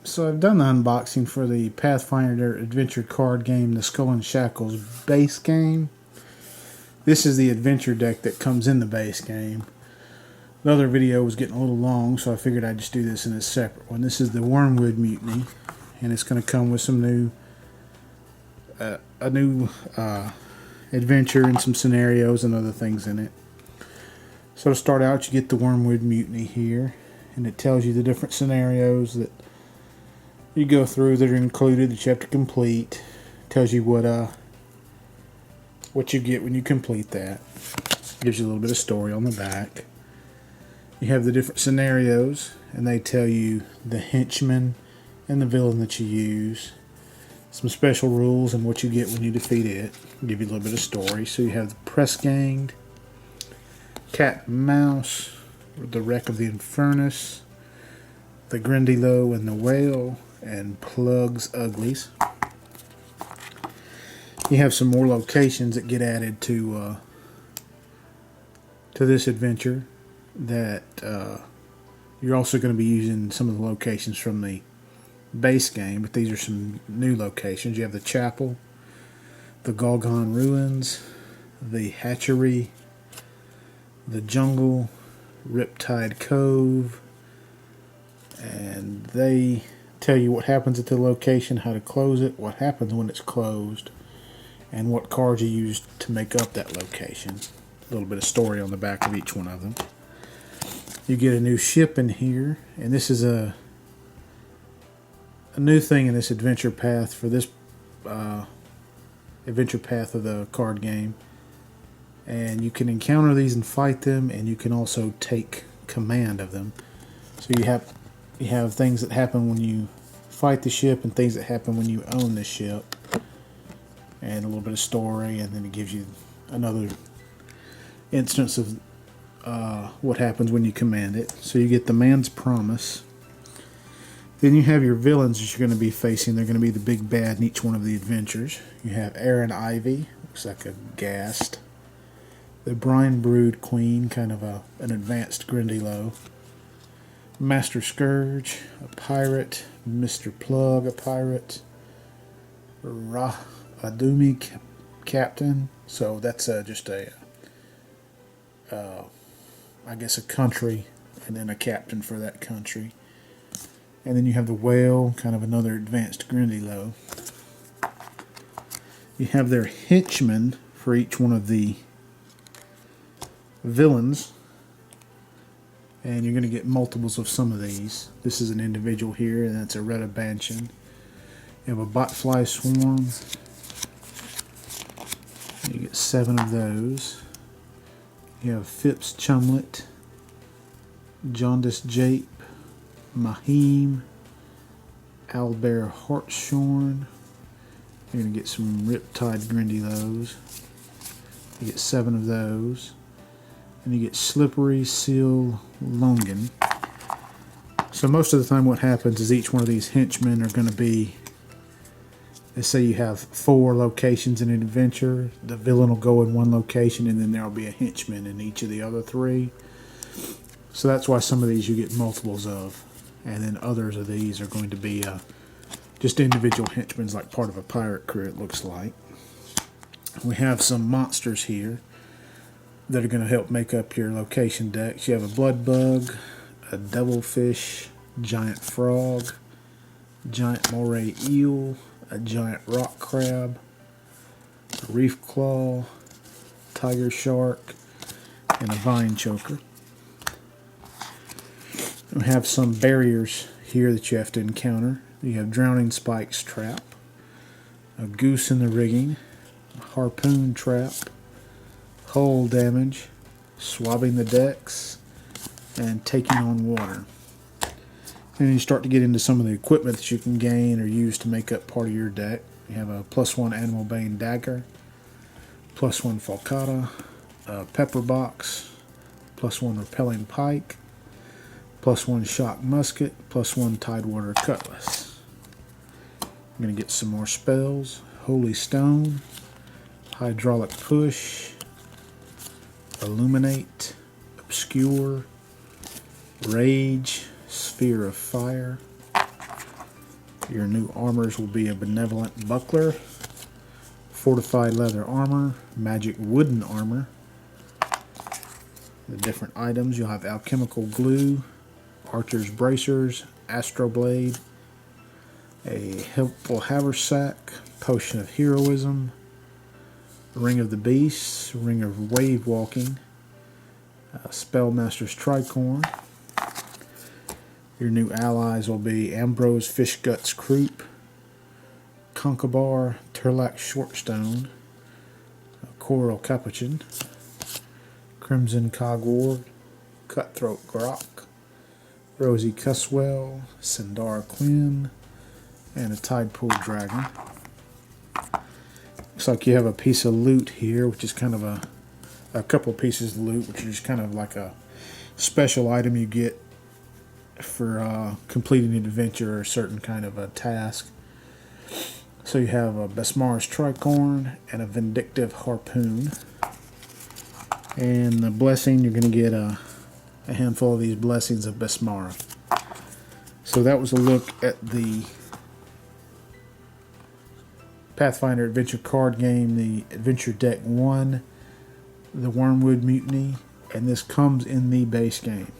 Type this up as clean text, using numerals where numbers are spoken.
So I've done the unboxing for the Pathfinder adventure card game, the Skull Shackles base game. This is the adventure deck that comes in the base game. The other video was getting a little long, so I figured I'd just do this in a separate one. This is the Wormwood Mutiny, and it's going to come with some new, adventure and some scenarios and other things in it. So to start out, you get the Wormwood Mutiny here, and it tells you the different scenarios that you go through that are included that you have to complete. It tells you what you get when you complete that. Gives you a little bit of story on the back. You have the different scenarios, and they tell you the henchman and the villain that you use. Some special rules and what you get when you defeat it. Give you a little bit of story. So you have the press ganged, cat and mouse, the wreck of the Infernus, the Grindylow and the whale, and Plug's Uglies. You have some more locations that get added to this adventure that you're also going to be using some of the locations from the base game, but these are some new locations. You have the chapel, the Galgon ruins, the hatchery, the jungle, Riptide Cove, and they tell you what happens at the location, how to close it, what happens when it's closed, and what cards you use to make up that location. A little bit of story on the back of each one of them. You get a new ship in here, and this is a new thing in this adventure path for this adventure path of the card game. And you can encounter these and fight them, and you can also take command of them. So you have things that happen when you fight the ship and things that happen when you own the ship, and a little bit of story, and then it gives you another instance of what happens when you command it. So you get the man's promise. Then you have your villains that you're going to be facing. They're going to be the big bad in each one of the adventures. You have Aaron Ivy, looks like a ghast. The Brine Brood Queen, kind of an advanced Grindylow. Master Scourge, a pirate. Mr. Plug, a pirate. Adumi, captain. So that's just I guess a country, and then a captain for that country. And then you have the whale, kind of another advanced Grindylow. You have their henchmen for each one of the villains, and you're going to get multiples of some of these. This is an individual here, and that's a Retta Banshin. You have a Botfly Swarm. You get 7 of those. You have Phipps Chumlet, Jaundice Jape, Mahim, Owlbear Hartshorn. You're going to get some Riptide Grindylows. You get 7 of those. And you get Slippery Seal Longan. So most of the time what happens is each one of these henchmen are going to be, let's say you have 4 locations in an adventure. The villain will go in one location, and then there will be a henchman in each of the other 3. So that's why some of these you get multiples of. And then others of these are going to be just individual henchmen, like part of a pirate crew, it looks like. We have some monsters here that are going to help make up your location decks. You have a blood bug, a devilfish, giant frog, giant moray eel, a giant rock crab, a reef claw, tiger shark, and a vine choker. We have some barriers here that you have to encounter. You have drowning spikes trap, a goose in the rigging, a harpoon trap, hull damage, swabbing the decks, and taking on water. And you start to get into some of the equipment that you can gain or use to make up part of your deck. You have a +1 Animal Bane Dagger, +1 Falcata, a Pepper Box, +1 Repelling Pike, +1 Shock Musket, +1 Tidewater Cutlass. I'm going to get some more spells. Holy Stone, Hydraulic Push, Illuminate, Obscure, Rage, Sphere of Fire, Your new armors will be a benevolent buckler, fortified leather armor, magic wooden armor. The different items, you'll have alchemical glue, archer's bracers, astro blade, a helpful haversack, potion of heroism, ring of the beasts, ring of wave walking, spellmaster's tricorn. Your new allies will be Ambrose Fishguts Croup, Conkabar Turlac Shortstone, Coral Capuchin, Crimson Cogward, Cutthroat Grok, Rosie Cuswell, Sindar Quinn, and a Tidepool Dragon. Looks like you have a piece of loot here, which is kind of a couple pieces of loot, which is kind of like a special item you get for completing an adventure or a certain kind of a task. So you have a Besmar's Tricorn and a Vindictive Harpoon. And the blessing, you're going to get a handful of these blessings of Besmara. So that was a look at the Pathfinder Adventure card game, the Adventure Deck 1, the Wormwood Mutiny, and this comes in the base game.